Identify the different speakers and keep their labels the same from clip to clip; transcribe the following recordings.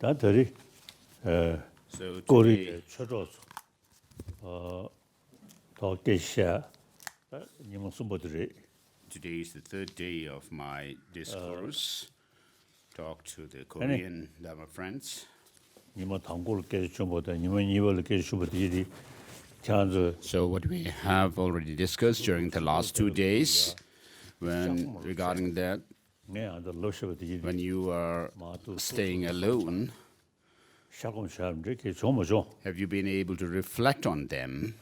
Speaker 1: today, today is the third day of my discourse, talk to the Korean Lama friends. So what we have already discussed during the last 2 days, regarding that, when you are staying alone, have you been able to reflect on them?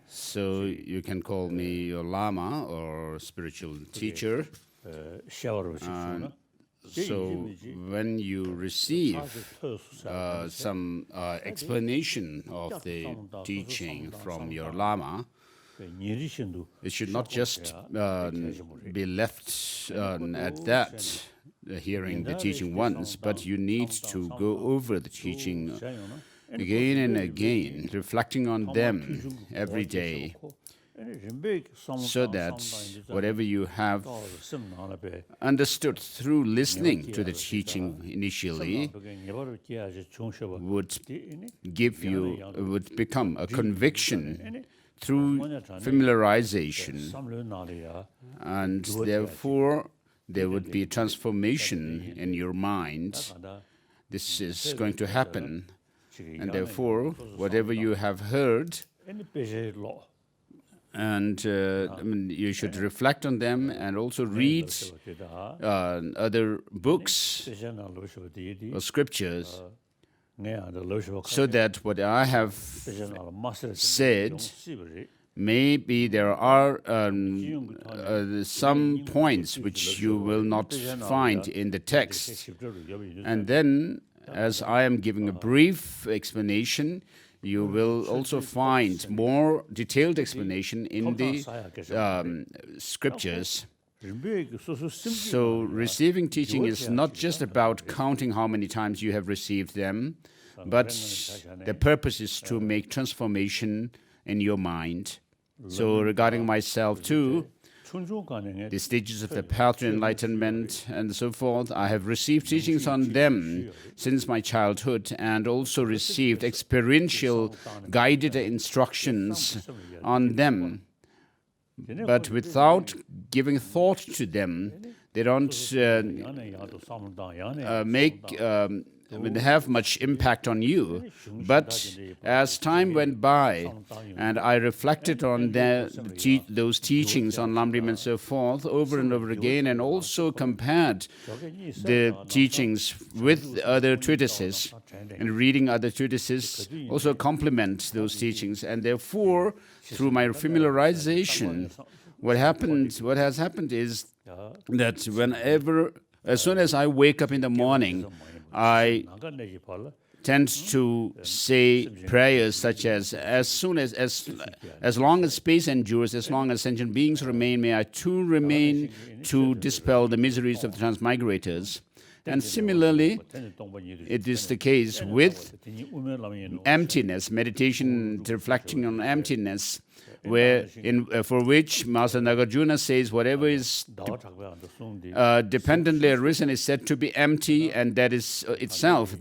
Speaker 1: So you can call me your Lama or spiritual teacher. So when you receive some explanation of the teaching from your Lama, it should not just be left at that, hearing the teaching once, but you need to go over the teaching again and again, reflecting on them every day, so that whatever you have understood through listening to the teaching initially would become a conviction through familiarization, and therefore there would be transformation in your mind. This is going to happen, and therefore whatever you have heard, and you should reflect on them and also read other books or scriptures, so that what I have said, maybe there are some points which you will not find in the text. And then, as I am giving a brief explanation, you will also find more detailed explanation in the scriptures. So receiving teaching is not just about counting how many times you have received them, but the purpose is to make transformation in your mind. So regarding myself too, the stages of the path to enlightenment and so forth, I have received teachings on them since my childhood, and also received experiential guided instructions on them. But without giving thought to them, they don't have much impact on you. But as time went by, and I reflected on those teachings on Lamrim and so forth over and over again, and also compared the teachings with other treatises, and reading other treatises also complement those teachings. And therefore, through my familiarization, what has happened is that as soon as I wake up in the morning, I tend to say prayers such as long as space endures, as long as sentient beings remain, may I too remain to dispel the miseries of the transmigrators. And similarly, it is the case with emptiness, meditation, reflecting on emptiness, for which Master Nagarjuna says whatever is dependently arisen is said to be empty, and that is itself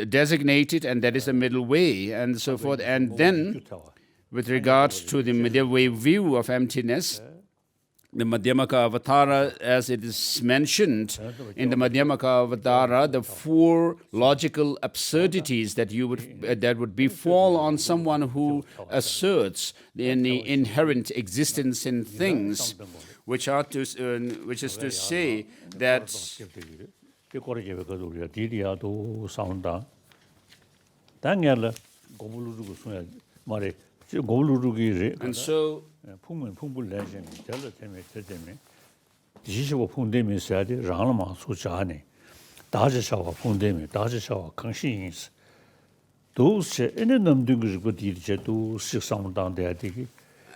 Speaker 1: designated, and that is the middle way, and so forth. And then, with regards to the middle way view of emptiness, the Madhyamaka Avatara, as it is mentioned in the Madhyamaka Avatara, the four logical absurdities that would befall on someone who asserts the inherent existence in things, which is to say that and so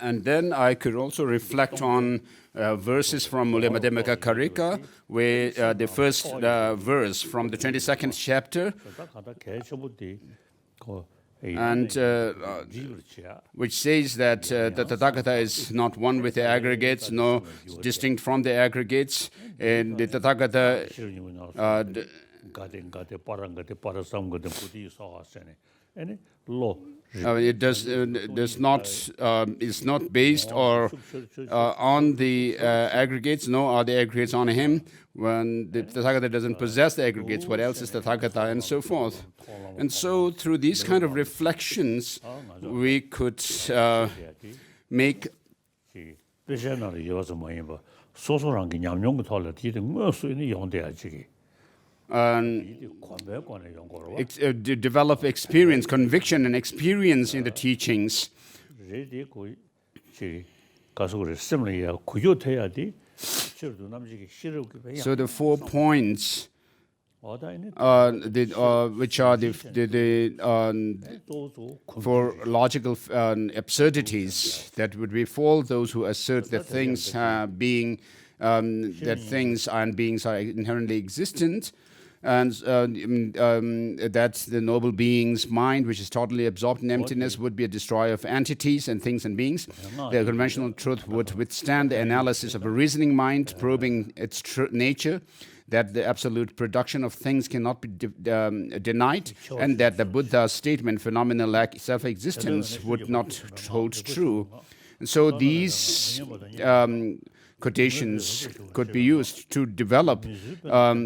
Speaker 1: And then I could also reflect on verses from Mule Madhyamaka Karika, where the first verse from the 22nd chapter, and which says that the Tathagata is not one with the aggregates, no distinct from the aggregates, and the Tathagata it does not is not based or on the aggregates, nor are the aggregates on him. When the Tathagata doesn't possess the aggregates, what else is the Tathagata, and so forth. And so through these kind of reflections, we could make develop experience, conviction and experience in the teachings. So the 4 points which are the 4 logical absurdities that would befall those who assert that things that things and beings are inherently existent, and that the noble being's mind, which is totally absorbed in emptiness, would be a destroyer of entities and things and beings. The conventional truth would withstand the analysis of a reasoning mind, probing its nature, that the absolute production of things cannot be denied, and that the Buddha's statement, phenomena lack self-existence, would not hold true. And so these quotations could be used to develop a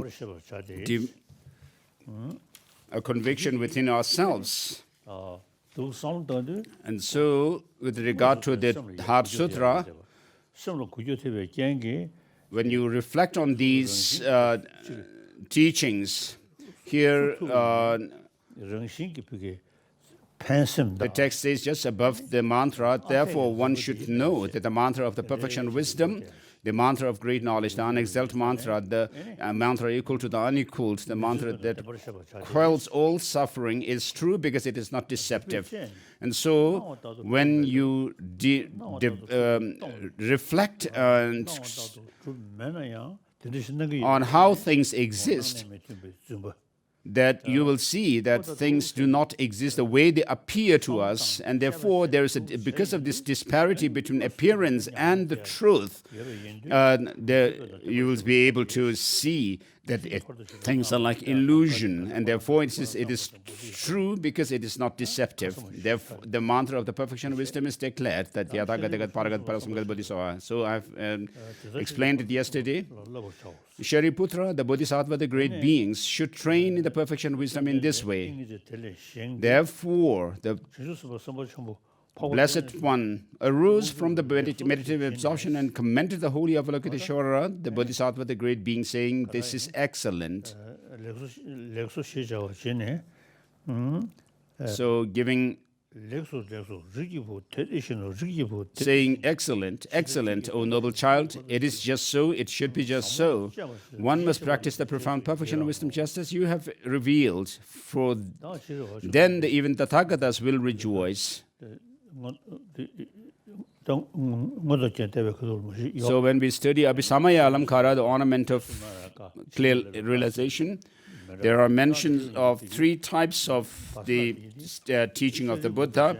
Speaker 1: conviction within ourselves. And so, with regard to the Heart Sutra, when you reflect on these teachings, here the text says just above the mantra, therefore one should know that the mantra of the perfection wisdom, the mantra of great knowledge, the unexalted mantra, the mantra equal to the unequaled, the mantra that quells all suffering is true because it is not deceptive. And so when you reflect on how things exist, that you will see that things do not exist the way they appear to us, and therefore there is because of this disparity between appearance and the truth, you will be able to see that things are like illusion, and therefore it is true because it is not deceptive. Therefore, the mantra of the perfection wisdom is declared that so I've explained it yesterday. Shariputra, the Bodhisattva, the great beings, should train in the perfection wisdom in this way. Therefore, the Blessed One arose from the meditative absorption and commended the holy Avalokiteshvara, the Bodhisattva, the great being, saying, "This is excellent." So giving, saying, "Excellent, excellent, O noble child, it is just so, it should be just so. One must practice the profound perfection of wisdom just as you have revealed, for then even the Tathagatas will rejoice." So when we study Abhisamaya Alamkara, the ornament of clear realization, there are mentions of 3 types of the teaching of the Buddha.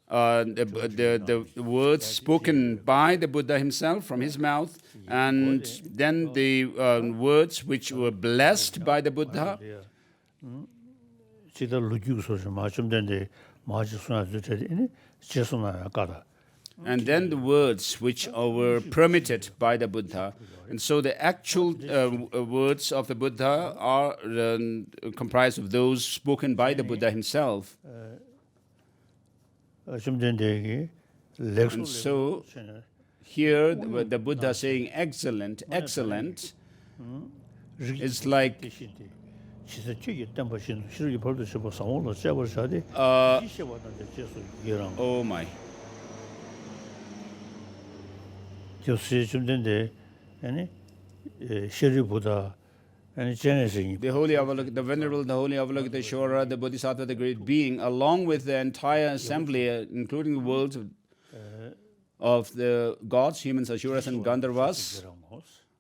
Speaker 1: The words spoken by the Buddha himself from his mouth, and then the words which were blessed by the Buddha. And then the words which were permitted by the Buddha. And so the actual words of the Buddha are comprised of those spoken by the Buddha himself. And so here the Buddha saying excellent, excellent, is like oh my. The Venerable, the Holy Avalokiteshvara, the Bodhisattva, the great being, along with the entire assembly, including the worlds of the gods, humans, Asuras, and Gandharvas,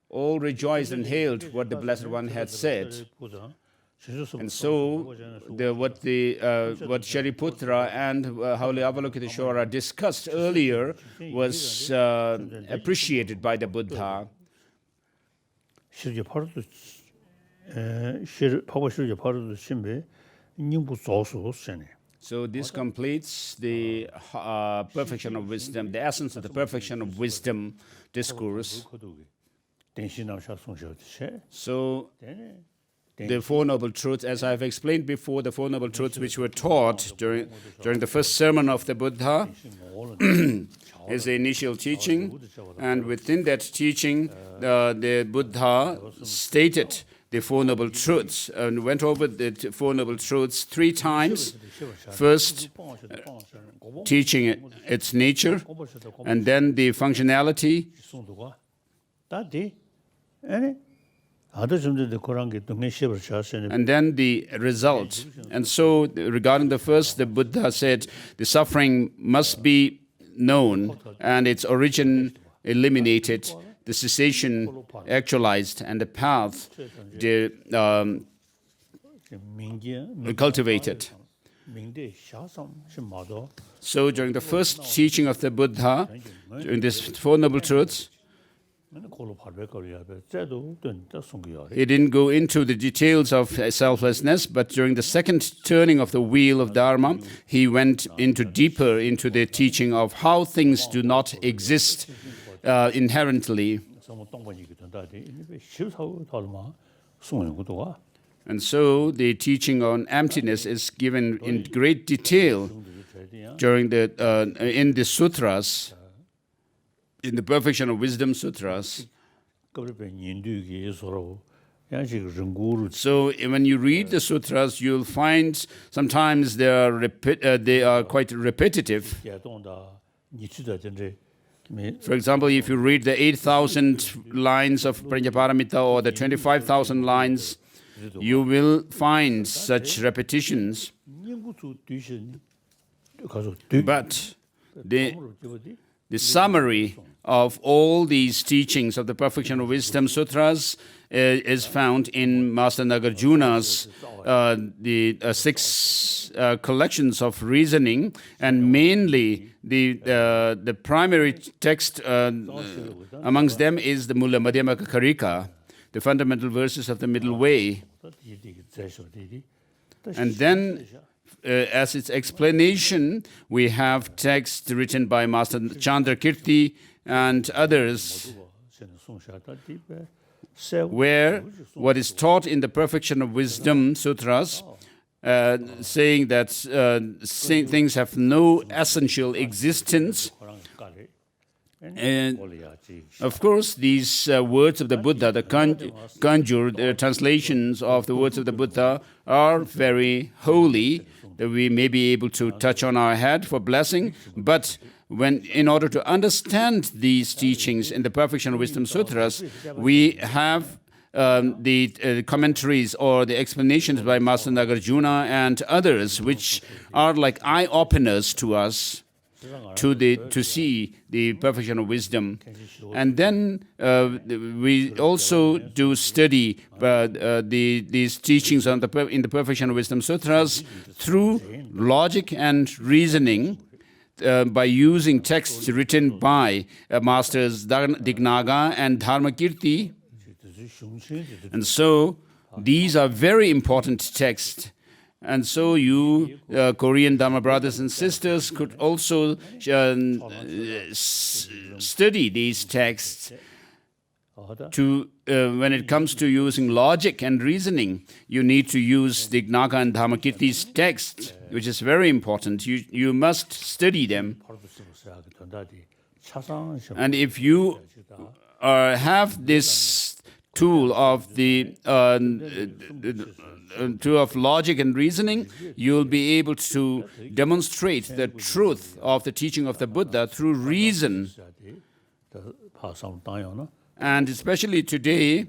Speaker 1: all rejoiced and hailed what the Blessed One had said. And so, what Shariputra and Holy Avalokiteshvara discussed earlier was appreciated by the Buddha. So this completes the perfection of wisdom, the essence of the perfection of wisdom discourse. So the Four Noble Truths, as I've explained before, the Four Noble Truths which were taught during the first sermon of the Buddha is the initial teaching. And within that teaching, the Buddha stated the Four Noble Truths and went over the Four Noble Truths 3 times. First, teaching its nature, and then the functionality, and then the result. And so, regarding the first, the Buddha said the suffering must be known and its origin eliminated, the cessation actualized, and the path cultivated. So during the first teaching of the Buddha, during this Four Noble Truths, he didn't go into the details of selflessness, but during the second turning of the wheel of Dharma, he went deeper into the teaching of how things do not exist inherently. And so the teaching on emptiness is given in great detail during in the sutras, in the Perfection of Wisdom Sutras. So when you read the sutras, you'll find sometimes they are quite repetitive. For example, if you read the 8,000 lines of Pranyaparamita or the 25,000 lines, you will find such repetitions. But the summary of all these teachings of the Perfection of Wisdom Sutras is found in Master Nagarjuna's the 6 collections of reasoning, and mainly the primary text amongst them is the Mula Madhyamaka Karika, the fundamental verses of the middle way. And then, as its explanation, we have texts written by Master Chandrakirti and others, where what is taught in the Perfection of Wisdom Sutras, saying that things have no essential existence. And of course, these words of the Buddha, the conjured translations of the words of the Buddha, are very holy, that we may be able to touch on our head for blessing. But in order to understand these teachings in the Perfection of Wisdom Sutras, we have the commentaries or the explanations by Master Nagarjuna and others, which are like eye-openers to us to see the perfection of wisdom. And then we also do study these teachings in the Perfection of Wisdom Sutras through logic and reasoning, by using texts written by Masters Dignaga and Dharmakirti. And so these are very important texts. And so you, Korean Dharma brothers and sisters, could also study these texts. When it comes to using logic and reasoning, you need to use Dignaga and Dharmakirti's texts, which is very important. You must study them. And if you have this tool of logic and reasoning, you'll be able to demonstrate the truth of the teaching of the Buddha through reason. And especially today,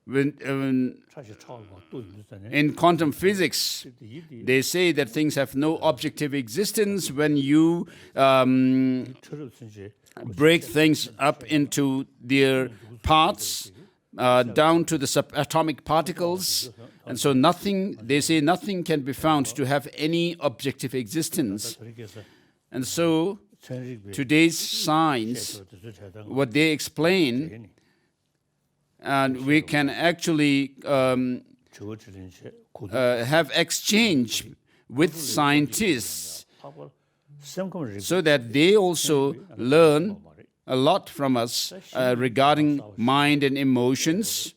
Speaker 1: when in quantum physics, they say that things have no objective existence. When you break things up into their parts, down to the subatomic particles. And so they say nothing can be found to have any objective existence. And so today's science, what they explain, and we can actually have exchange with scientists so that they also learn a lot from us regarding mind and emotions.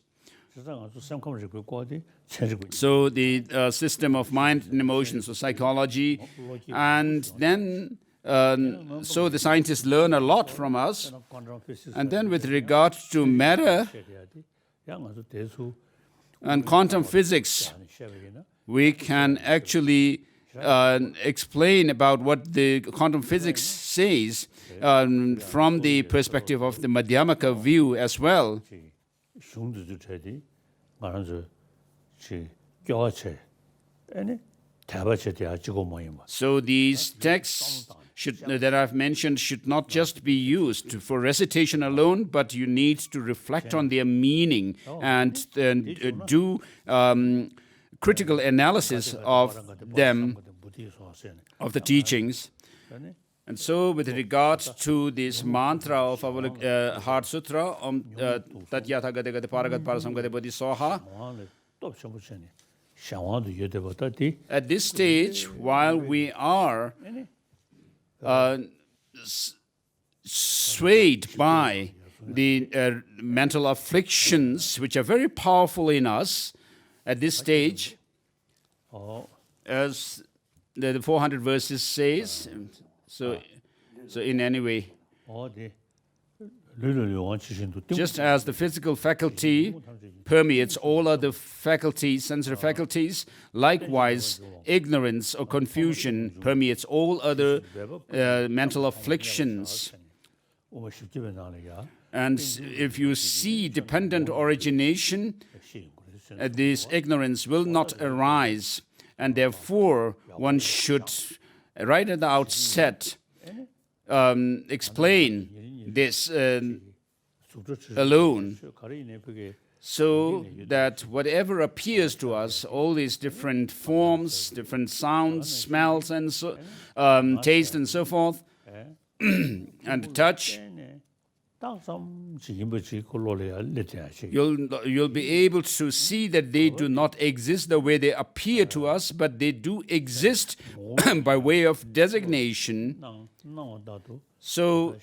Speaker 1: So the system of mind and emotions, or psychology, and then so the scientists learn a lot from us. And then with regard to matter and quantum physics, we can actually explain about what the quantum physics says from the perspective of the Madhyamaka view as well. So these texts that I've mentioned should not just be used for recitation alone, but you need to reflect on their meaning and do critical analysis of them, of the teachings. And so with regard to this mantra of our Heart Sutra, Tat Yatha Gate Gate Paragat Parasam Gate Bodhi Soha, at this stage, while we are swayed by the mental afflictions, which are very powerful in us, at this stage, as the 400 verses says, so in any way, just as the physical faculty permeates all other faculties, sensory faculties, likewise, ignorance or confusion permeates all other mental afflictions. And if you see dependent origination, this ignorance will not arise. And therefore, one should, right at the outset, explain this alone, so that whatever appears to us, all these different forms, different sounds, smells, and so, taste, and so forth, and touch, you'll be able to see that they do not exist the way they appear to us, but they do exist by way of designation. So,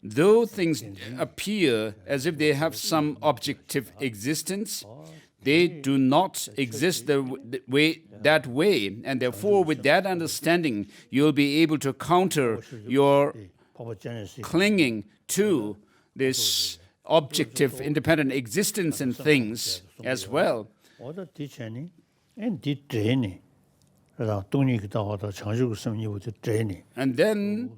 Speaker 1: though things appear as if they have some objective existence, they do not exist that way. And therefore, with that understanding, you'll be able to counter your clinging to this objective, independent existence in things as well. And then,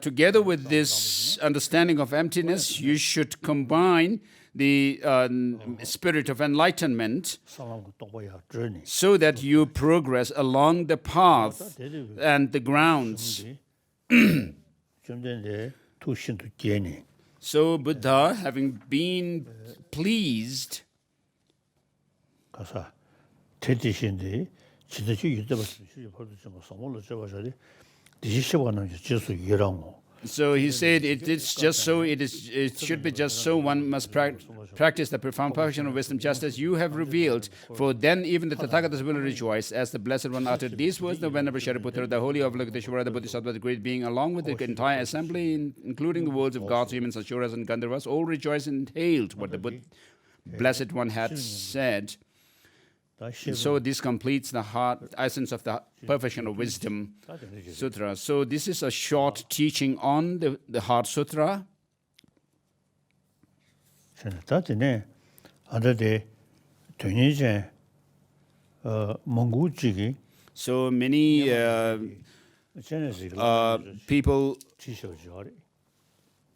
Speaker 1: together with this understanding of emptiness, you should combine the spirit of enlightenment so that you progress along the path and the grounds. So Buddha, having been pleased, so he said, it should be just so, one must practice the profound perfection of wisdom just as you have revealed. For then even the Tathagatas will rejoice. As the Blessed One uttered these words, the Venerable Shariputra, the holy Avalokiteshvara, the Bodhisattva, the great being, along with the entire assembly, including the worlds of gods, humans, Asuras, and Gandharvas, all rejoiced and hailed what the Blessed One had said. And so this completes the essence of the Perfection of Wisdom Sutra. So this is a short teaching on the Heart Sutra. So many people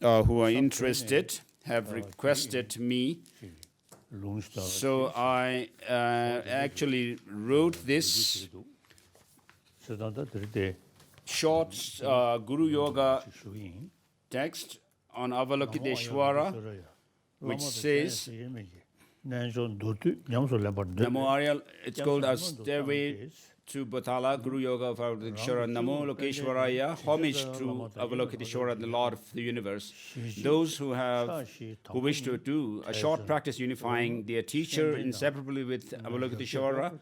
Speaker 1: who are interested have requested me. So I actually wrote this short Guru Yoga text on Avalokiteshvara which says, Namo Arya, it's called a stairway to Bhatala, Guru Yoga of Avalokiteshvara, Namo Lokeshwaraya, homage to Avalokiteshvara, the Lord of the universe. Those who wish to do a short practice unifying their teacher inseparably with Avalokiteshvara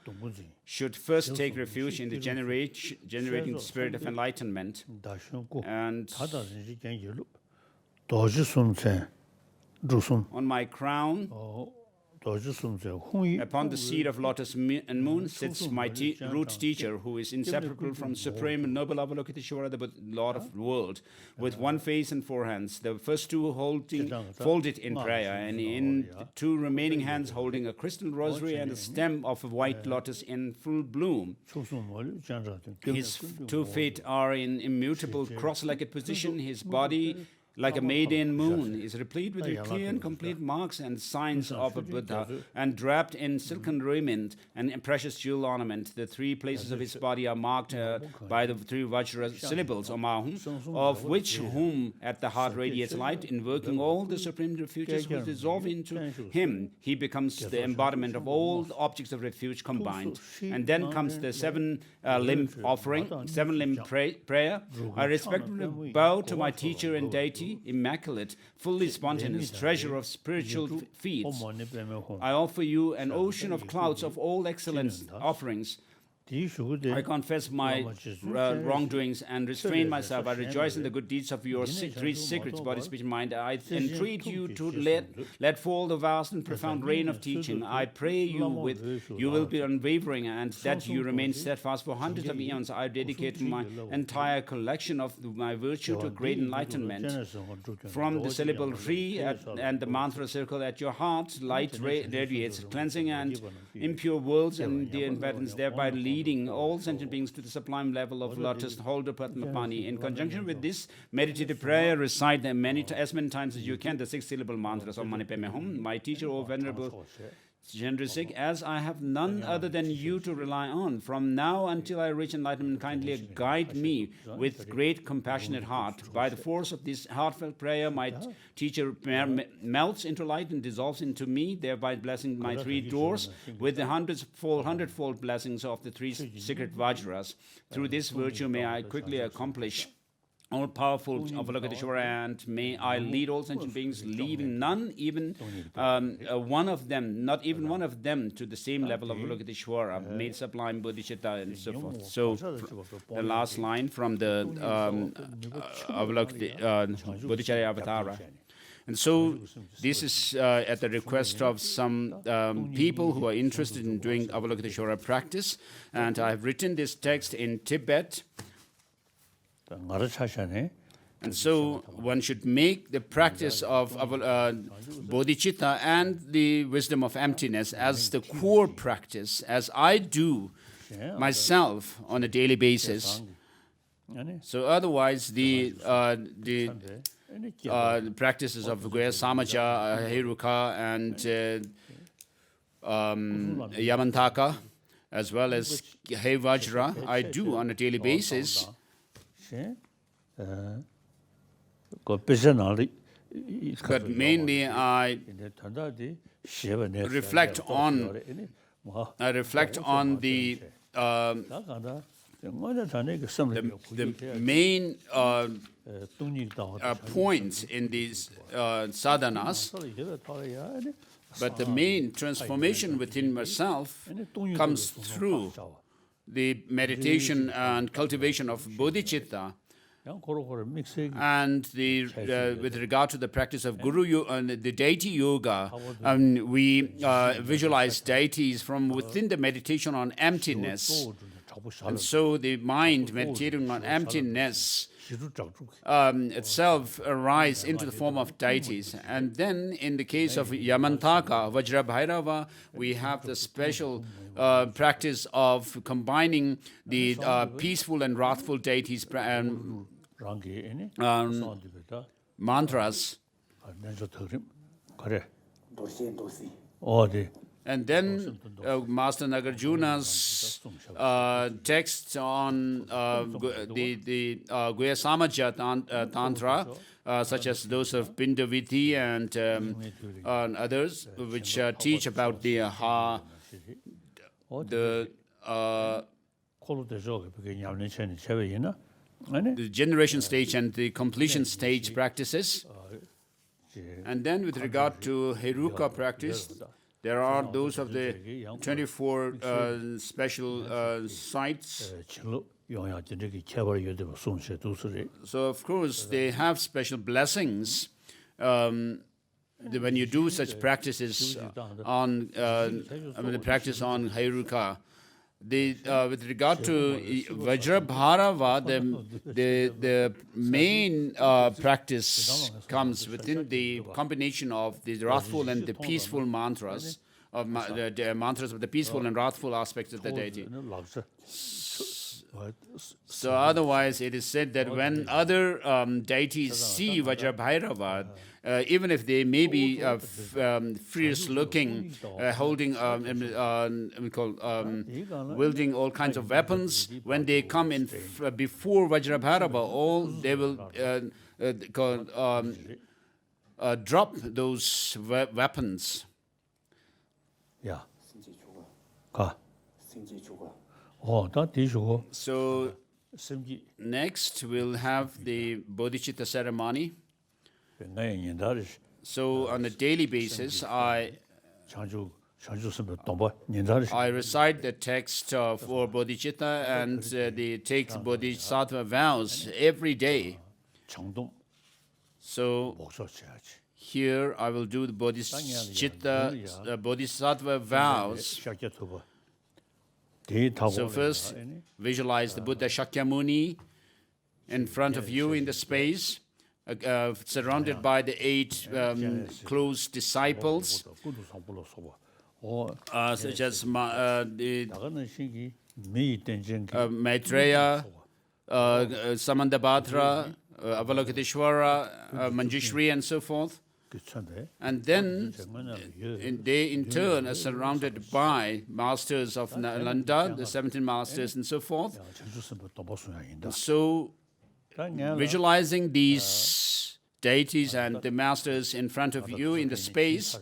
Speaker 1: should first take refuge in the generating the spirit of enlightenment. And on my crown, upon the seat of lotus and moon, sits my root teacher, who is inseparable from Supreme and Noble Avalokiteshvara, the Lord of the world, with one face and four hands, the first two folded in prayer, and in the two remaining hands holding a crystal rosary and a stem of a white lotus in full bloom. His 2 feet are in immutable cross-legged position. His body, like a maiden moon, is replete with the clear and complete marks and signs of a Buddha, and draped in silken raiment and precious jewel ornament. The 3 places of his body are marked by the 3 Vajra syllables, Omahum, of which whom at the heart radiates light, invoking all the supreme refuges which dissolve into him. He becomes the embodiment of all the objects of refuge combined. And then comes the 7-limb offering, 7-limb prayer. I respectfully bow to my teacher and deity, immaculate, fully spontaneous, treasure of spiritual feats. I offer you an ocean of clouds of all excellent offerings. I confess my wrongdoings and restrain myself. I rejoice in the good deeds of your 3 secrets, body, speech, mind. I entreat you to let fall the vast and profound rain of teaching. I pray you will be unwavering, and that you remain steadfast for hundreds of eons. I dedicate my entire collection of my virtue to great enlightenment. From the syllable Ri and the mantra circle at your heart, light radiates, cleansing and impure worlds and their inhabitants, thereby leading all sentient beings to the sublime level of lotus holder Padmapani. In conjunction with this meditative prayer, recite them as many times as you can, the 6-syllable mantras of Mani Padme Hum. My teacher, O Venerable Chandrisik, as I have none other than you to rely on, from now until I reach enlightenment, kindly guide me with great compassionate heart. By the force of this heartfelt prayer, my teacher melts into light and dissolves into me, thereby blessing my 3 doors with the hundredfold blessings of the 3 secret Vajras. Through this virtue, may I quickly accomplish all-powerful Avalokiteshvara, and may I lead all sentient beings, leaving none, even one of them, not even one of them, to the same level of Avalokiteshvara, made sublime Bodhichitta, and so forth. So, the last line from the Bodhichitta Avatara. And so, this is at the request of some people who are interested in doing Avalokiteshvara practice, and I have written this text in Tibet. And so one should make the practice of bodhicitta and the wisdom of emptiness as the core practice, as I do myself on a daily basis. So otherwise, the practices of Goya Samaja, Heruka, and Yamantaka, as well as He Vajra, I do on a daily basis. But mainly I reflect on the main points in these sadhanas, but the main transformation within myself comes through the meditation and cultivation of bodhicitta, and with regard to the practice of the deity yoga, we visualize deities from within the meditation on emptiness. And so the mind meditating on emptiness itself arise into the form of deities. And then in the case of Yamantaka, Vajrabhairava, we have the special practice of combining the peaceful and wrathful deities mantras. And then Master Nagarjuna's text on the Guya Samaja Tantra, such as those of Pindaviti and others, which teach about the generation stage and the completion stage practices. And then with regard to Heruka practice, there are those of the 24 special sites. So, of course, they have special blessings when you do such practices on, the practice on Heruka. With regard to Vajrabharava, the main practice comes within the combination of the wrathful and the peaceful mantras, of the mantras of the peaceful and wrathful aspects of the deity. So otherwise, it is said that when other deities see Vajrabhairava, even if they may be fierce-looking, holding, wielding all kinds of weapons, when they come in before Vajrabhairava, all they will drop those weapons.
Speaker 2: Yeah.
Speaker 1: So next we'll have the Bodhichitta Ceremony. So on a daily basis, I recite the text for Bodhicitta and take Bodhisattva vows every day. So here I will do the Bodhisattva vows. So first, visualize the Buddha Shakyamuni in front of you in the space, surrounded by the 8 close disciples, such as Maitreya, Samandabhadra, Avalokiteshvara, Manjushri, and so forth. And then they in turn are surrounded by masters of Nalanda, the 17 masters, and so forth. So visualizing these deities and the masters in front of you in the space.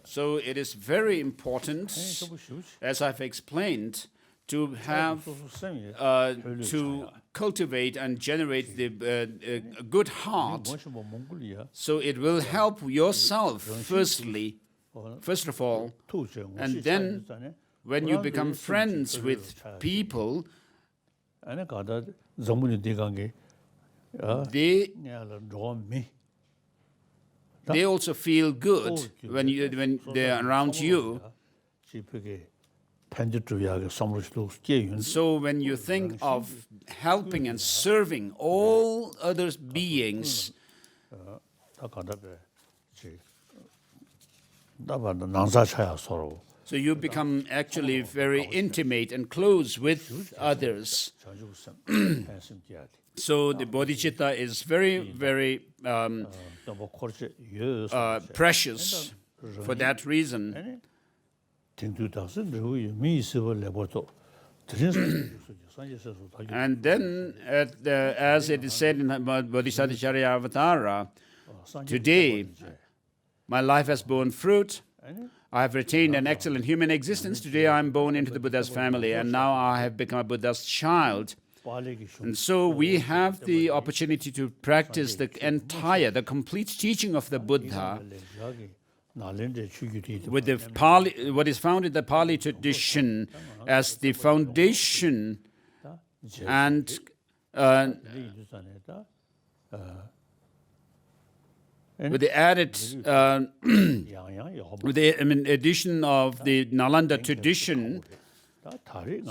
Speaker 1: So it is very important, as I've explained, to have to cultivate and generate the good heart. So it will help yourself first of all, and then when you become friends with people, they also feel good when they are around you. So when you think of helping and serving all other beings, so you become actually very intimate and close with others. So the bodhicitta is very, very precious for that reason. And then, as it is said in Bodhisattva Charyavatara, today my life has borne fruit. I have retained an excellent human existence. Today I am born into the Buddha's family, and now I have become a Buddha's child. And so we have the opportunity to practice the complete teaching of the Buddha with the Pali, what is found in the Pali tradition as the foundation, and with the added, with the addition of the Nalanda tradition.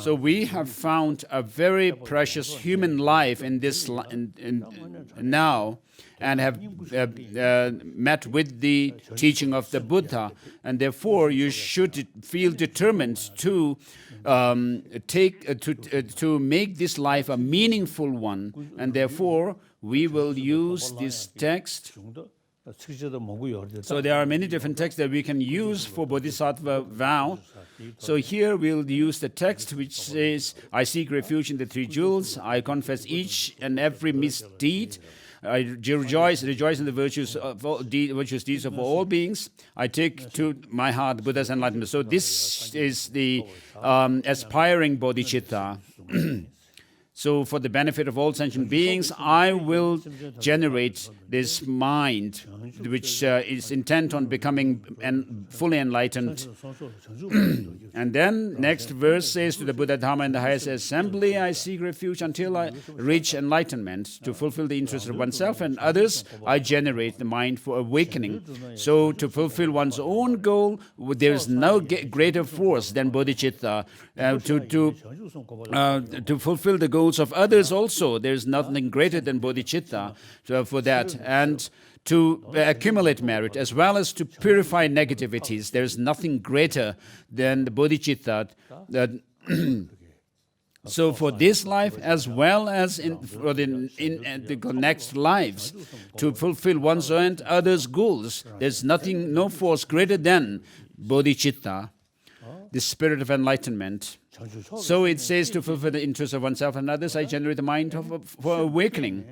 Speaker 1: So we have found a very precious human life in this now, and have met with the teaching of the Buddha, and therefore you should feel determined to to make this life a meaningful one, and therefore we will use this text So there are many different texts that we can use for Bodhisattva vow. So here we'll use the text which says, I seek refuge in the three jewels, I confess each and every misdeed, I rejoice in the virtues of virtuous deeds of all beings. I take to my heart Buddha's enlightenment. So this is the aspiring bodhicitta. So for the benefit of all sentient beings, I will generate this mind which is intent on becoming fully enlightened. And then next verse says, to the Buddha, Dharma, and the highest assembly, I seek refuge until I reach enlightenment. To fulfill the interests of oneself and others, I generate the mind for awakening. So to fulfill one's own goal, there is no greater force than bodhicitta. To fulfill the goals of others also, there is nothing greater than bodhicitta for that. And to accumulate merit as well as to purify negativities, there is nothing greater than the bodhicitta. So for this life as well as in the next lives, to fulfill one's own and others' goals, there's no force greater than bodhicitta, the spirit of enlightenment. So it says, to fulfill the interests of oneself and others, I generate the mind for awakening.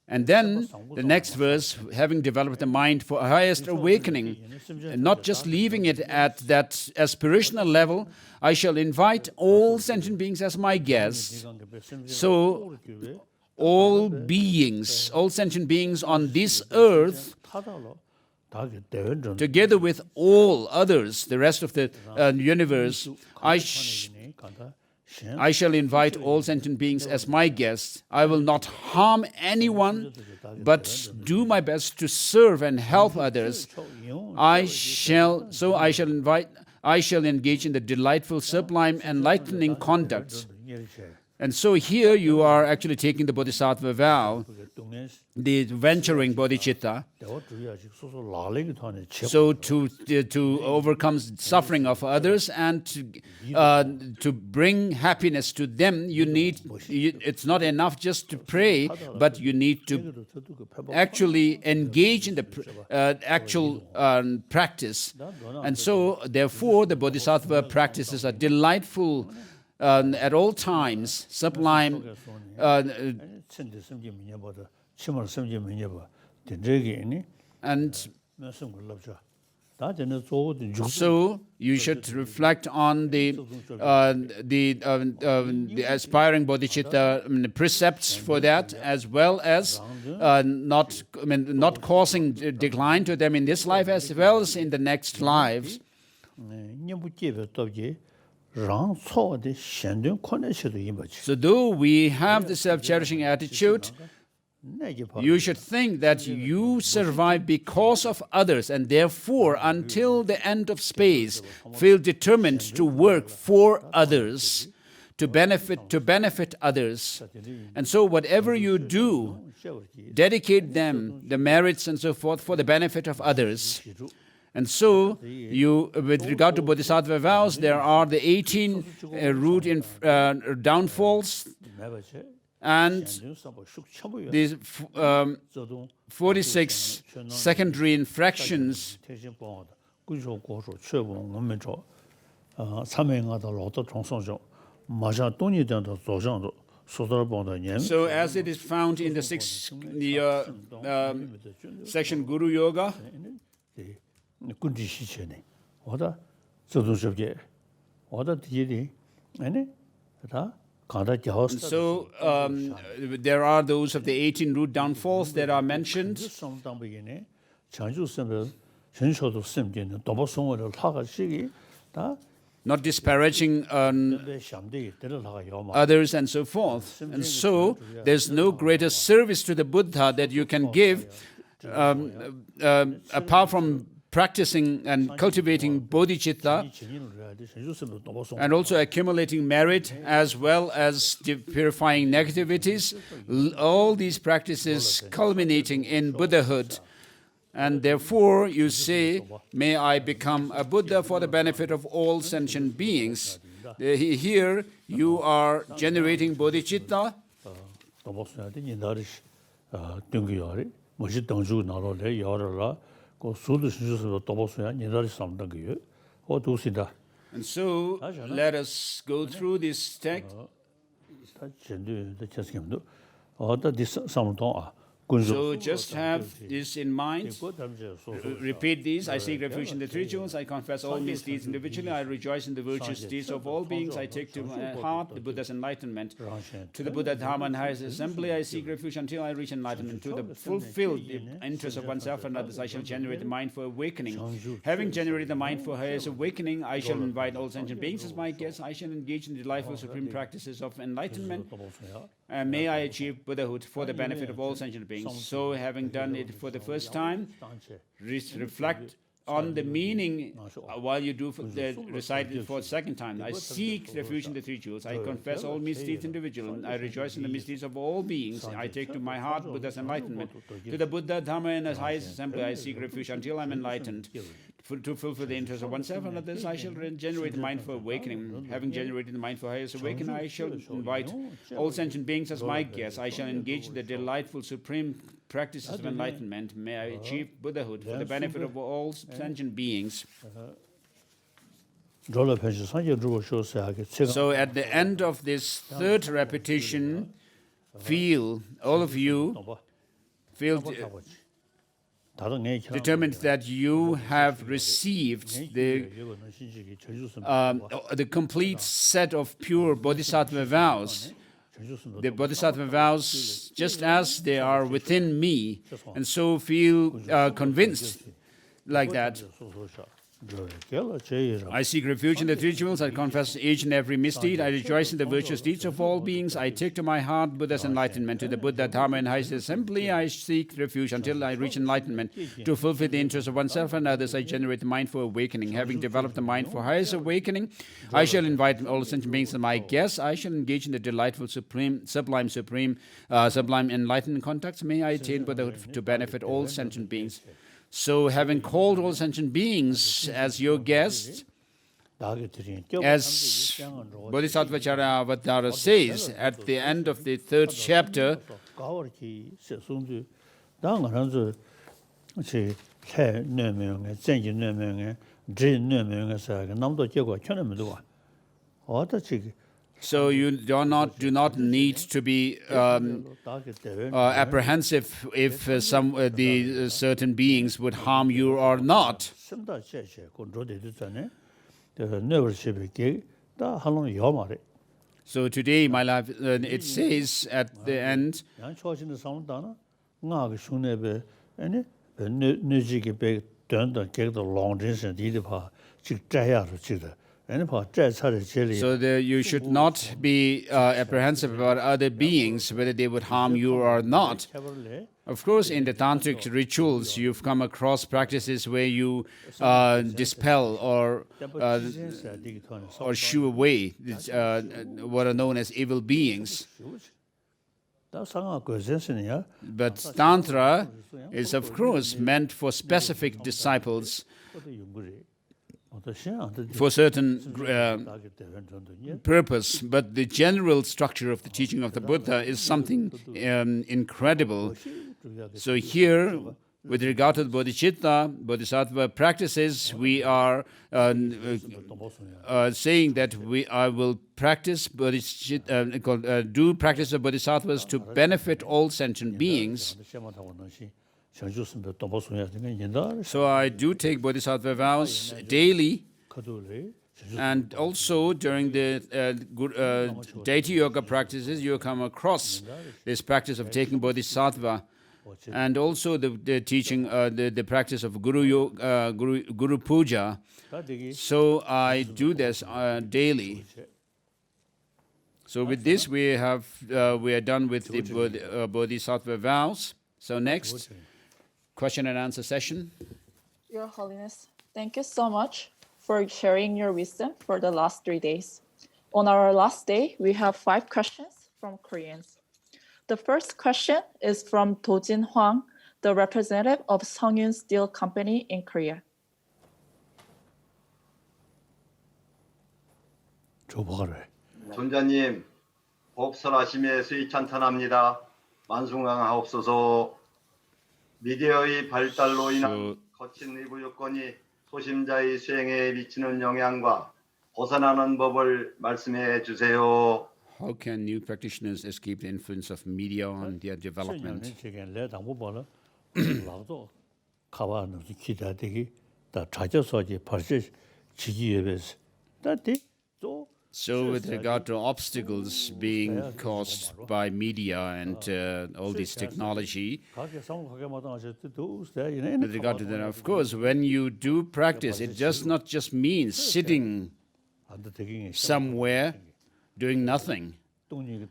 Speaker 1: And then the next verse, having developed the mind for highest awakening, and not just leaving it at that aspirational level, I shall invite all sentient beings as my guests. So all beings, all sentient beings on this earth, together with all others, the rest of the universe, I shall invite all sentient beings as my guests. I will not harm anyone, but do my best to serve and help others. I shall engage in the delightful, sublime, enlightening conduct. And so here you are actually taking the Bodhisattva vow, the venturing bodhicitta. So to overcome suffering of others and to bring happiness to them, it's not enough just to pray, but you need to actually engage in the actual practice. And so therefore the Bodhisattva practices are delightful at all times, sublime. And so you should reflect on the aspiring bodhicitta precepts for that, as well as not causing decline to them in this life as well as in the next lives. So though we have the self-cherishing attitude, you should think that you survive because of others, and therefore, until the end of space, feel determined to work for others, to benefit others. And so whatever you do, dedicate them, the merits and so forth, for the benefit of others. And so, with regard to Bodhisattva vows, there are the 18 root downfalls and these 46 secondary infractions. So, as it is found in the section Guru Yoga, so there are those of the 18 root downfalls that are mentioned. Not disparaging others and so forth. And so there's no greater service to the Buddha that you can give apart from practicing and cultivating bodhicitta and also accumulating merit as well as purifying negativities, all these practices culminating in Buddhahood. And therefore you say, may I become a Buddha for the benefit of all sentient beings. Here you are generating bodhicitta.
Speaker 2: 그 수도 신주스도 도보수야 니라리 삼는 거요. 도시다.
Speaker 1: And so let us go through this text.
Speaker 2: 다 전도 됐습니다. 다 디삼도
Speaker 1: So just have this in mind. Repeat these. I seek refuge in the three jewels. I confess all misdeeds individually. I rejoice in the virtuous deeds of all beings. I take to my heart the Buddha's enlightenment. To the Buddha, Dharma, and highest assembly, I seek refuge until I reach enlightenment. To the fulfill the interests of oneself and others, I shall generate the mind for awakening. Having generated the mind for highest awakening, I shall invite all sentient beings as my guests. I shall engage in the delightful supreme practices of enlightenment. May I achieve Buddhahood for the benefit of all sentient beings. So, having done it for the first time, reflect on the meaning while you do recite it for the second time. I seek refuge in the three jewels. I confess all misdeeds individually. I rejoice in the misdeeds of all beings. I take to my heart Buddha's enlightenment. To the Buddha, Dharma, and the highest assembly, I seek refuge until I am enlightened. To fulfill the interests of oneself and others, I shall generate the mind for awakening. Having generated the mind for highest awakening, I shall invite all sentient beings as my guests. I shall engage in the delightful supreme practices of enlightenment. May I achieve Buddhahood for the benefit of all sentient beings. So at the end of this third repetition, all of you feel determined that you have received the complete set of pure bodhisattva vows. The bodhisattva vows, just as they are within me, and so feel convinced like that. I seek refuge in the three jewels. I confess each and every misdeed. I rejoice in the virtuous deeds of all beings. I take to my heart Buddha's enlightenment. To the Buddha, Dharma, and highest assembly, I seek refuge until I reach enlightenment. To fulfill the interests of oneself and others, I generate the mind for awakening. Having developed the mind for highest awakening, I shall invite all sentient beings as my guests. I shall engage in the delightful, sublime enlightenment contacts. May I attain Buddhahood to benefit all sentient beings. So, having called all sentient beings as your guests, as Bodhisattva Charyavatara says at the end of the third chapter, so you do not need to be apprehensive if the certain beings would harm you or not. So today, my life, it says at the end, so you should not be apprehensive about other beings, whether they would harm you or not. Of course, in the tantric rituals, you've come across practices where you dispel or shoo away what are known as evil beings. But Tantra is, of course, meant for specific disciples, for certain purpose. But the general structure of the teaching of the Buddha is something incredible. So here, with regard to the Bodhisattva practices, we are saying that I will practice do practice of Bodhisattvas to benefit all sentient beings. So I do take Bodhisattva vows daily, and also during the deity yoga practices, you come across this practice of taking Bodhisattva, and also the teaching, the practice of Guru Puja. So I do this daily. So with this, we are done with the Bodhisattva vows. So next, question and answer session.
Speaker 3: Your Holiness, thank you so much for sharing your wisdom for the last 3 days. On our last day, we have 5 questions from Koreans. The first question is from Do-jin Hwang, the representative of Seongyun Steel Company in Korea.
Speaker 4: 존자님, 복설하심에 수의 찬탄합니다. 만승강하옵소서. 미디어의 발달로 인한 거친 위부 요건이 소심자의 수행에 미치는 영향과 벗어나는 법을 말씀해 주세요.
Speaker 1: How can new practitioners escape the influence of media on their development?
Speaker 2: 제겐 내 당부발은 라도 가와는 기다되기 다 자저서지 벌써 지기예배스 다데 또
Speaker 1: So, with regard to obstacles being caused by media and all this technology, with regard to that, of course, when you do practice, it does not just mean sitting somewhere doing nothing. In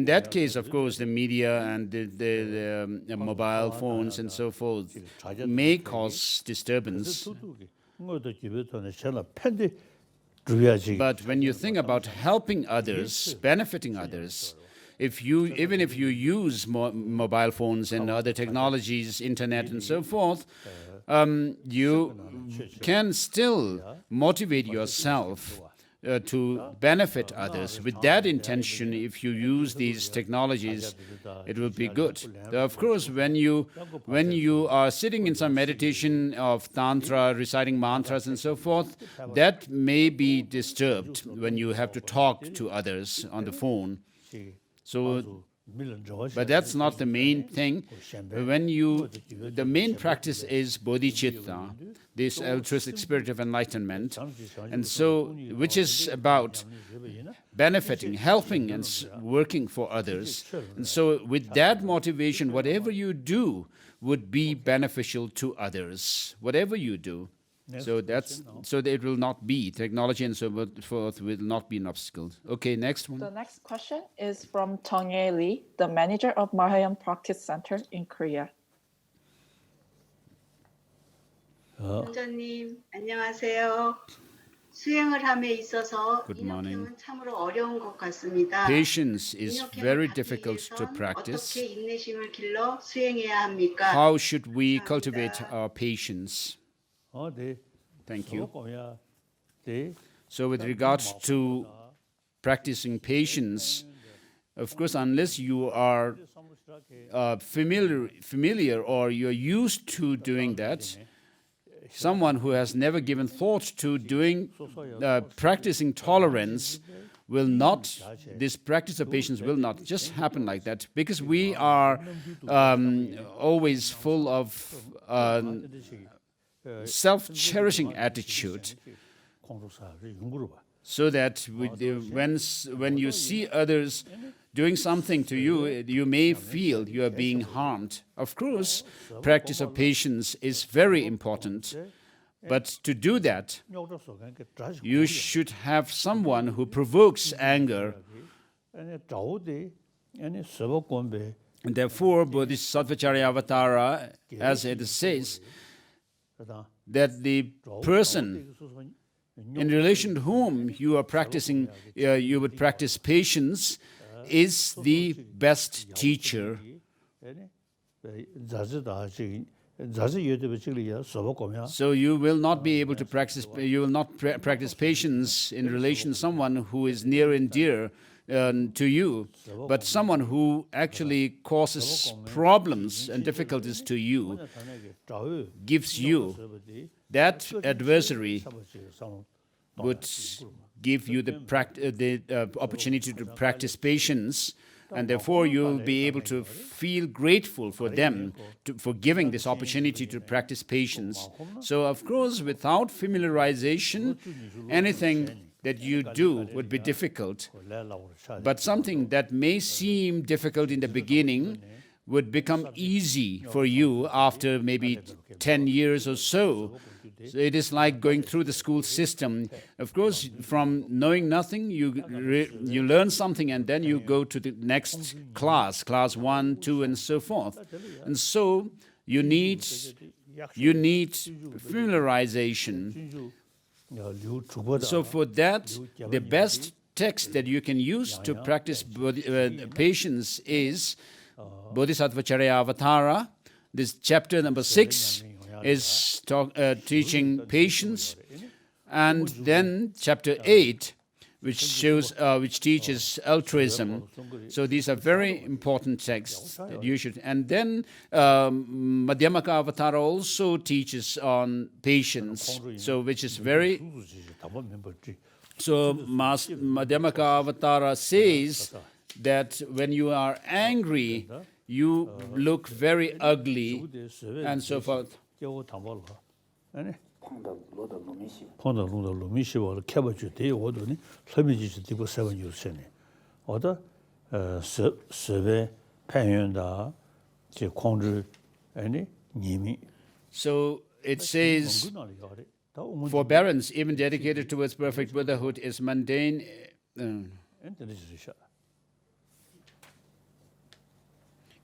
Speaker 1: that case, of course, the media and the mobile phones and so forth may cause disturbance. But when you think about helping others, benefiting others, even if you use mobile phones and other technologies, internet and so forth, you can still motivate yourself to benefit others. With that intention, if you use these technologies, it will be good. Of course, when you are sitting in some meditation of tantra, reciting mantras and so forth, that may be disturbed when you have to talk to others on the phone. So, but that's not the main thing. The main practice is bodhicitta, this altruistic spirit of enlightenment, and so which is about benefiting, helping, and working for others. And so, with that motivation, whatever you do would be beneficial to others. Whatever you do. So that it will not be technology and so forth will not be an obstacle. Okay, next one.
Speaker 3: The next question is from Tongye Lee, the manager of Mahayana Practice Center in Korea.
Speaker 5: 원장님 안녕하세요. 수행을 함에 있어서
Speaker 1: Good morning.
Speaker 5: 인욕행은 참으로 어려운 것 같습니다.
Speaker 1: Patience is
Speaker 5: 인욕행을
Speaker 1: very
Speaker 5: 하기
Speaker 1: difficult to
Speaker 5: 위해선
Speaker 1: practice.
Speaker 5: 어떻게 인내심을 길러 수행해야 합니까?
Speaker 1: How should we cultivate our patience? Thank you. So, with regards to practicing patience, of course, unless you are familiar or you're used to doing that, someone who has never given thought to doing practicing tolerance will not, this practice of patience will not just happen like that, because we are always full of self-cherishing attitude, so that when you see others doing something to you, you may feel you are being harmed. Of course, practice of patience is very important, but to do that, you should have someone who provokes anger. And therefore, Bodhisattva Charyavatara, as it says, that the person in relation to whom you are practicing, you would practice patience, is the best teacher. So you will not be able to practice. You will not practice patience in relation to someone who is near and dear to you, but someone who actually causes problems and difficulties to you, gives you, that adversary would give you the opportunity to practice patience, and therefore you will be able to feel grateful for them for giving this opportunity to practice patience. So, of course, without familiarization, anything that you do would be difficult. But something that may seem difficult in the beginning would become easy for you after maybe 10 years or so. So it is like going through the school system. Of course, from knowing nothing, you learn something, and then you go to the next class 1, 2, and so forth. And so you need familiarization. So for that, the best text that you can use to practice patience is Bodhisattva Charyavatara. This chapter number 6 is teaching patience. And then chapter 8, which teaches altruism. So these are very important texts that you should. And then Madhyamaka Avatara also teaches on patience, so which is very. So Madhyamaka Avatara says that when you are angry, you look very ugly, and so forth. So it says, forbearance, even dedicated towards perfect Buddhahood, is mundane.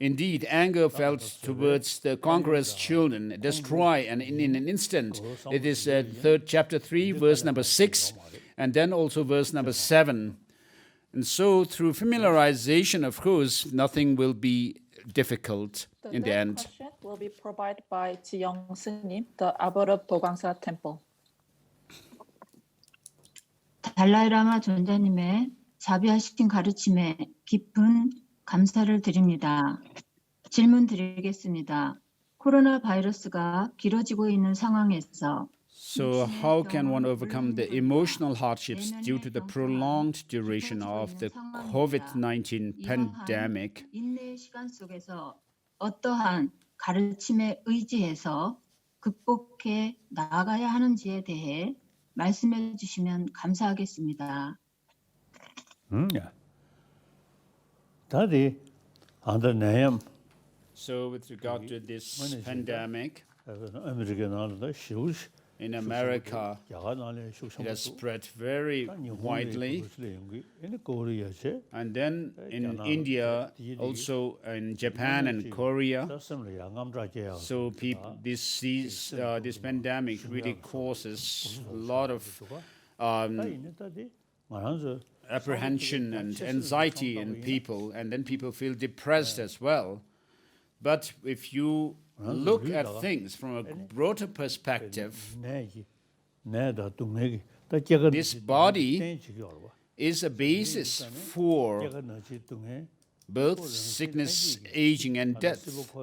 Speaker 1: Indeed, anger felt towards the conqueror's children destroy, and in an instant. It is chapter 3, verse number 6, and then also verse number 7. And so, through familiarization, of course, nothing will be difficult in the end.
Speaker 3: The question will be provided by Ji-young S님, the abbot of Bogangsa Temple.
Speaker 6: 달라이 라마 존자님의 자비하신 가르침에 깊은 감사를 드립니다. 질문 드리겠습니다. 코로나 바이러스가 길어지고 있는 상황에서
Speaker 1: So how can one overcome the emotional hardships due to the prolonged duration of the COVID-19 pandemic?
Speaker 6: 인내의 시간 속에서 어떠한 가르침에 의지해서 극복해 나아가야 하는지에 대해 말씀해 주시면 감사하겠습니다.
Speaker 1: So with regard to this pandemic, in America, it has spread very widely. And then in India, also in Japan and Korea. So this pandemic really causes a lot of apprehension and anxiety in people, and then people feel depressed as well. But if you look at things from a broader perspective, this body is a basis for birth, sickness, aging, and death,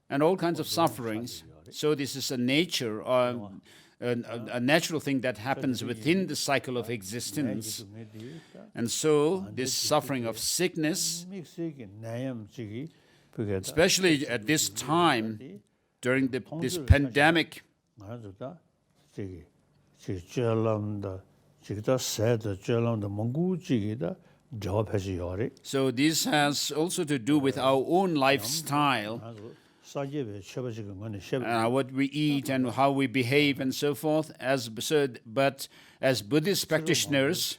Speaker 1: and all kinds of sufferings. So this is a nature, a natural thing that happens within the cycle of existence. And so this suffering of sickness, especially at this time, during this pandemic, so this has also to do with our own lifestyle, what we eat and how we behave and so forth. But as Buddhist practitioners,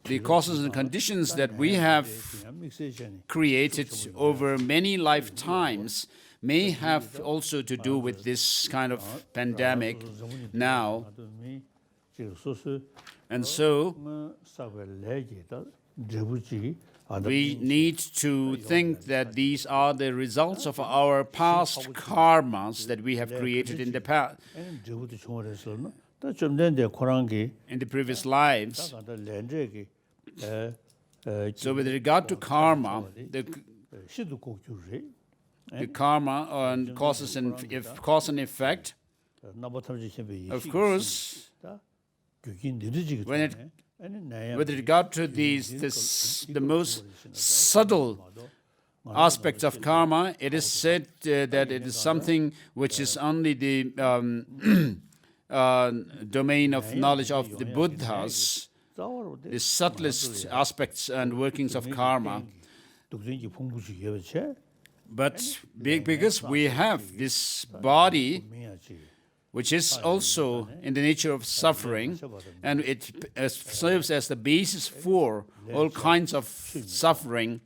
Speaker 1: the causes and conditions that we have created over many lifetimes may have also to do with this kind of pandemic now. And so we need to think that these are the results of our past karmas that we have created in the past, in the previous lives. So with regard to karma, the karma on cause and effect, of course, with regard to the most subtle aspects of karma, it is said that it is something which is only the domain of knowledge of the Buddhas, the subtlest aspects and workings of karma. But because we have this body, which is also in the nature of suffering, and it serves as the basis for all kinds of suffering.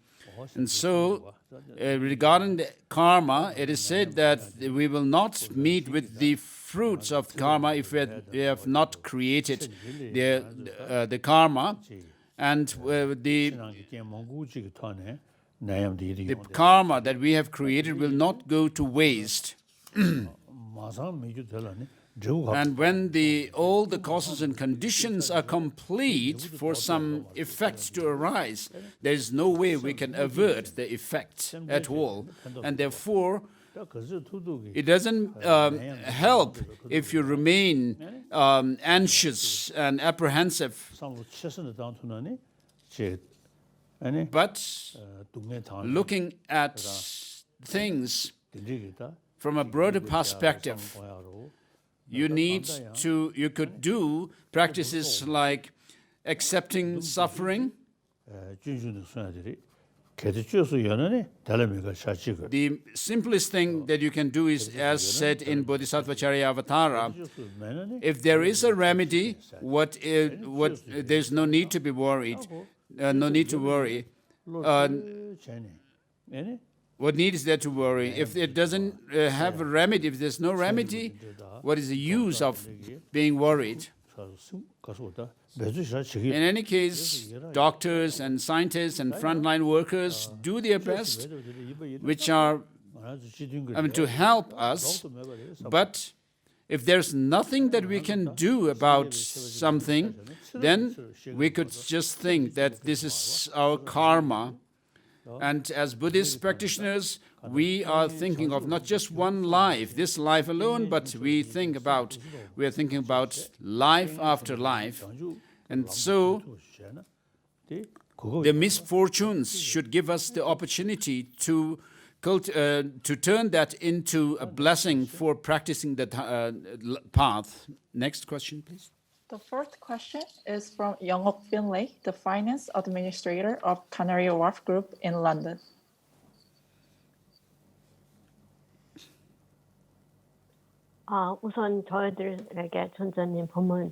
Speaker 1: And so, regarding the karma, it is said that we will not meet with the fruits of karma if we have not created the karma, and the karma that we have created will not go to waste. And when all the causes and conditions are complete for some effect to arise, there is no way we can avert the effect at all. And therefore, it doesn't help if you remain anxious and apprehensive. But looking at things from a broader perspective, you could do practices like accepting suffering. The simplest thing that you can do is, as said in Bodhisattva Charyavatara, if there is a remedy, there's no need to be worried, no need to worry. What need is there to worry? If it doesn't have a remedy, if there's no remedy, what is the use of being worried? In any case, doctors and scientists and frontline workers do their best, which are to help us. But if there's nothing that we can do about something, then we could just think that this is our karma. And as Buddhist practitioners, we are thinking of not just one life, this life alone, but we are thinking about life after life. And so the misfortunes should give us the opportunity to turn that into a blessing for practicing the path. Next question, please.
Speaker 3: The fourth question is from Young-Ok Finlay, the Finance Administrator of Canary Wharf Group in London.
Speaker 7: 우선 저희들에게 전자님 법문을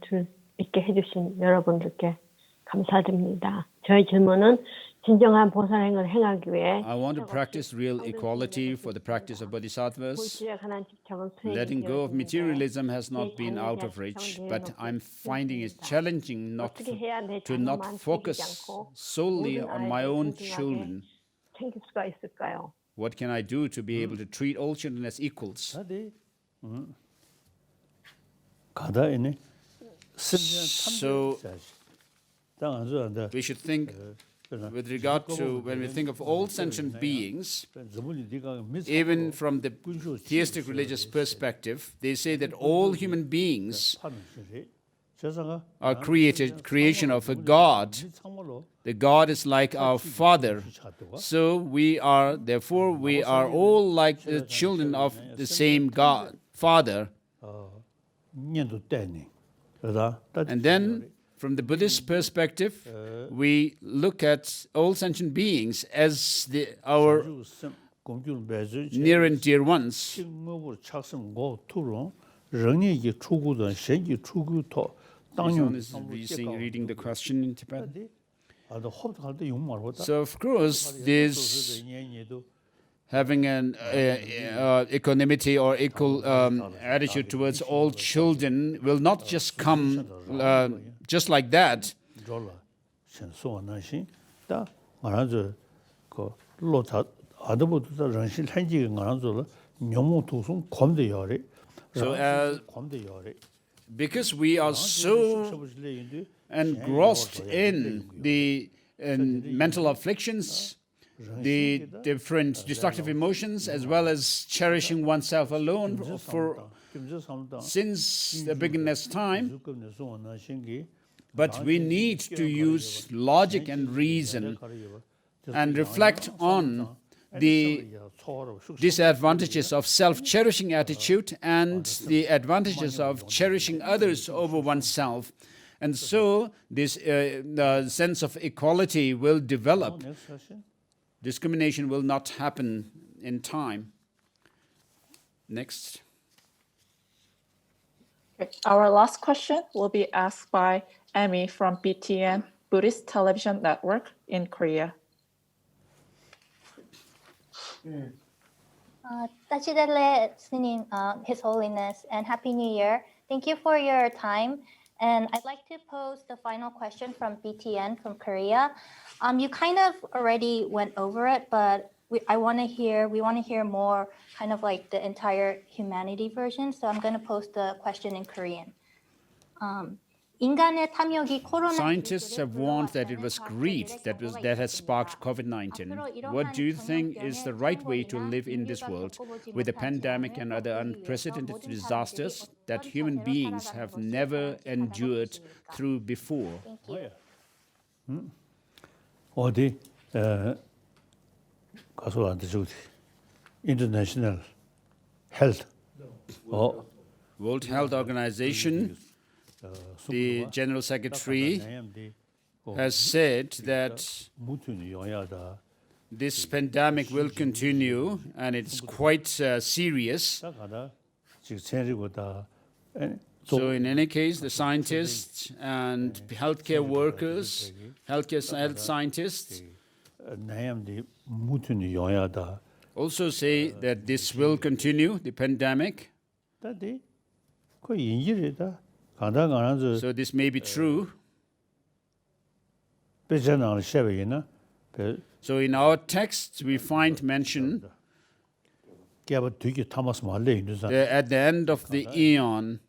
Speaker 7: 있게 해주신 여러분들께 감사드립니다. 저희 질문은 진정한 보살행을 행하기 위해
Speaker 1: I want to practice real equality for the practice of bodhisattvas. Letting go of materialism has not been out of reach, but I'm finding it challenging to not focus solely on my own children.
Speaker 7: 챙길 수가 있을까요?
Speaker 1: What can I do to be able to treat all children as equals? So we should think with regard to when we think of all sentient beings, even from the theistic religious perspective, they say that all human beings are creation of a God. The God is like our Father. So we are all like the children of the same God, Father. And then, from the Buddhist perspective, we look at all sentient beings as our near and dear ones. Someone is reading the question in Tibetan. So, of course, there's having an equanimity or equal attitude towards all children will not just come just like that. So, because we are so engrossed in the mental afflictions, the different destructive emotions, as well as cherishing oneself alone since the beginner's time. But we need to use logic and reason and reflect on the disadvantages of self-cherishing attitude and the advantages of cherishing others over oneself. And so this sense of equality will develop. Discrimination will not happen in time. Next.
Speaker 3: Our last question will be asked by Amy from BTN, Buddhist Television Network in Korea.
Speaker 8: Tachidele Sinin, His Holiness, and Happy New Year. Thank you for your time. And I'd like to pose the final question from BTN from Korea. You kind of already went over it, but we want to hear more kind of like the entire humanity version. So I'm going to post the question in Korean. 인간의 탐욕이 코로나
Speaker 1: Scientists have warned that it was greed that has sparked COVID-19. What do you think is the right way to live in this world with a pandemic and other unprecedented disasters that human beings have never endured through before?
Speaker 2: 어디 가서한테 저기 International Health
Speaker 1: World Health Organization, the General Secretary has said that this pandemic will continue and it's quite serious. So in any case, the scientists and healthcare workers, health scientists also say that this will continue, the pandemic. So this may be true. So in our text, we find mention at the end of the eon,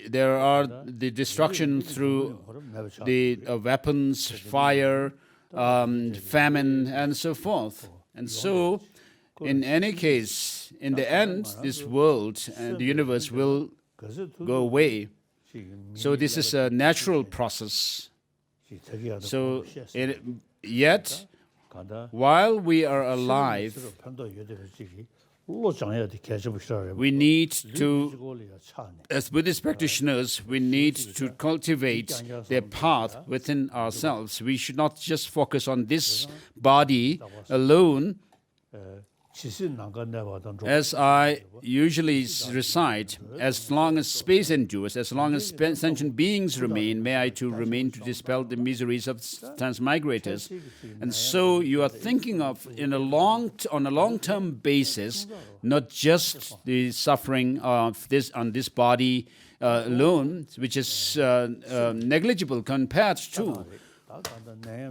Speaker 1: there are the destruction through the weapons, fire, famine, and so forth. And so, in any case, in the end, this world and the universe will go away. So this is a natural process. So yet, while we are alive, we need to, as Buddhist practitioners, we need to cultivate their path within ourselves. We should not just focus on this body alone. As I usually recite, as long as space endures, as long as sentient beings remain, may I too remain to dispel the miseries of transmigrators. And so you are thinking of on a long-term basis, not just the suffering of this on this body alone, which is negligible compared to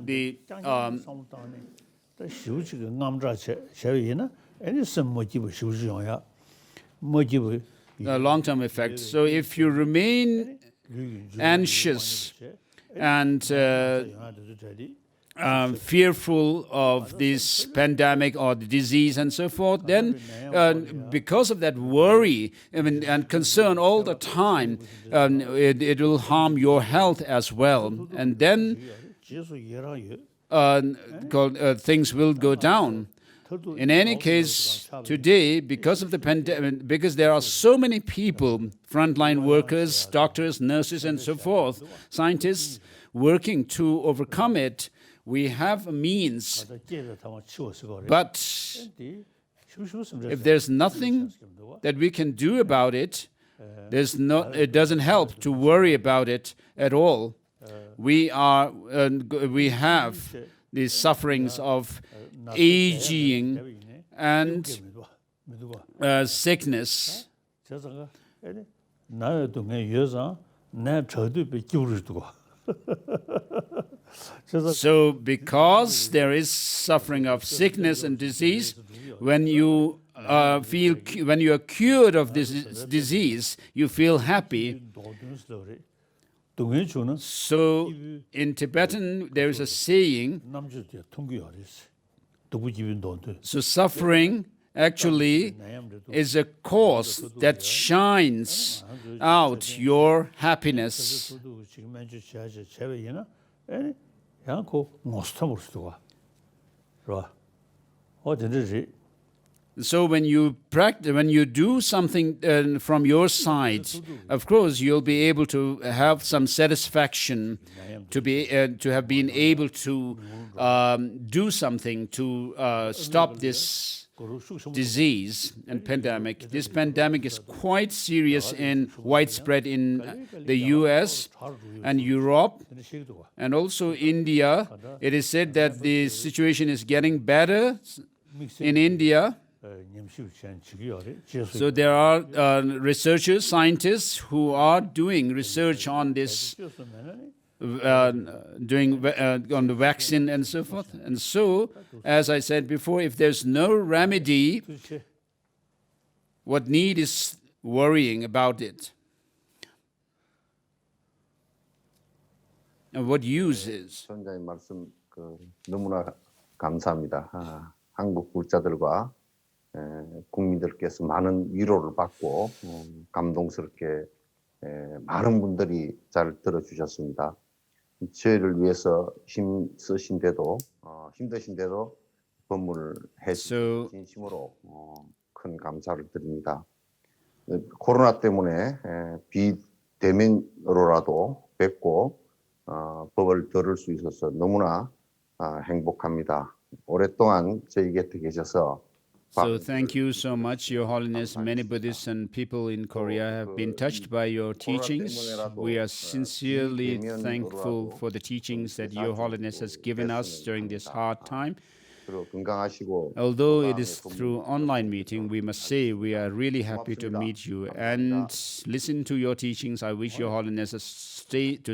Speaker 1: the long-term effects. So if you remain anxious and fearful of this pandemic or the disease and so forth, then because of that worry and concern all the time, it will harm your health as well. And then things will go down. In any case, today, because of the pandemic, because there are so many people, frontline workers, doctors, nurses, and so forth, scientists working to overcome it, we have a means. But if there's nothing that we can do about it, it doesn't help to worry about it at all. We have the sufferings of aging and sickness. So because there is suffering of sickness and disease, when you are cured of this disease, you feel happy. So in Tibetan, there is a saying, so suffering actually is a cause that shines out your happiness. So when you practice, when you do something from your side, of course you'll be able to have some satisfaction to have been able to do something to stop this disease and pandemic. This pandemic is quite serious and widespread in the US and Europe and also India. It is said that the situation is getting better in India. So there are researchers, scientists who are doing research on this, on the vaccine and so forth. And so, as I said before, if there's no remedy, what need is worrying about it? And what use is?
Speaker 9: 선자님 말씀 너무나 감사합니다. 한국 불자들과 국민들께서 많은 위로를 받고 감동스럽게 많은 분들이 잘 들어주셨습니다. 저희를 위해서 힘쓰신데도 힘드신데도 법문을 해주신 진심으로 큰 감사를 드립니다. 코로나 때문에 비대면으로라도 뵙고 법을 들을 수 있어서 너무나 행복합니다. 오랫동안 저희 곁에 계셔서
Speaker 1: So thank you so much, Your Holiness. Many Buddhists and people in Korea have been touched by your teachings. We are sincerely thankful for the teachings that Your Holiness has given us during this hard time. Although it is through online meeting, we must say we are really happy to meet you and listen to your teachings. I wish Your Holiness to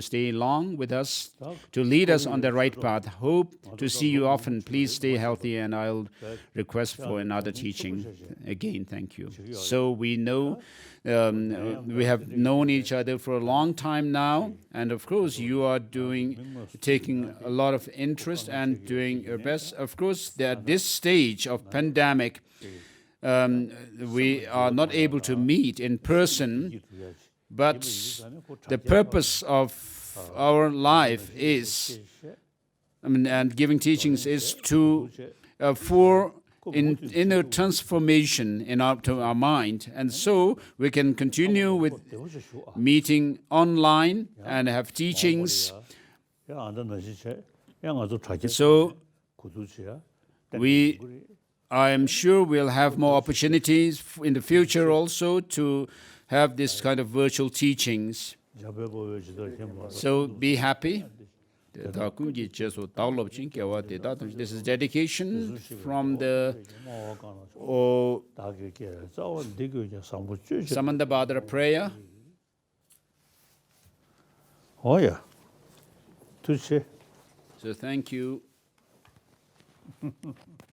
Speaker 1: stay long with us, to lead us on the right path. Hope to see you often. Please stay healthy, and I'll request for another teaching. Again, thank you. So we know we have known each other for a long time now, and of course you are taking a lot of interest and doing your best. Of course, at this stage of pandemic, we are not able to meet in person, but the purpose of our life is, and giving teachings is to for inner transformation to our mind, and so we can continue with meeting online and have teachings. So I am sure we'll have more opportunities in the future also to have this kind of virtual teachings. So be happy. This is dedication from the Samandabhadra prayer.
Speaker 2: Oh yeah. Touché.
Speaker 1: So thank you.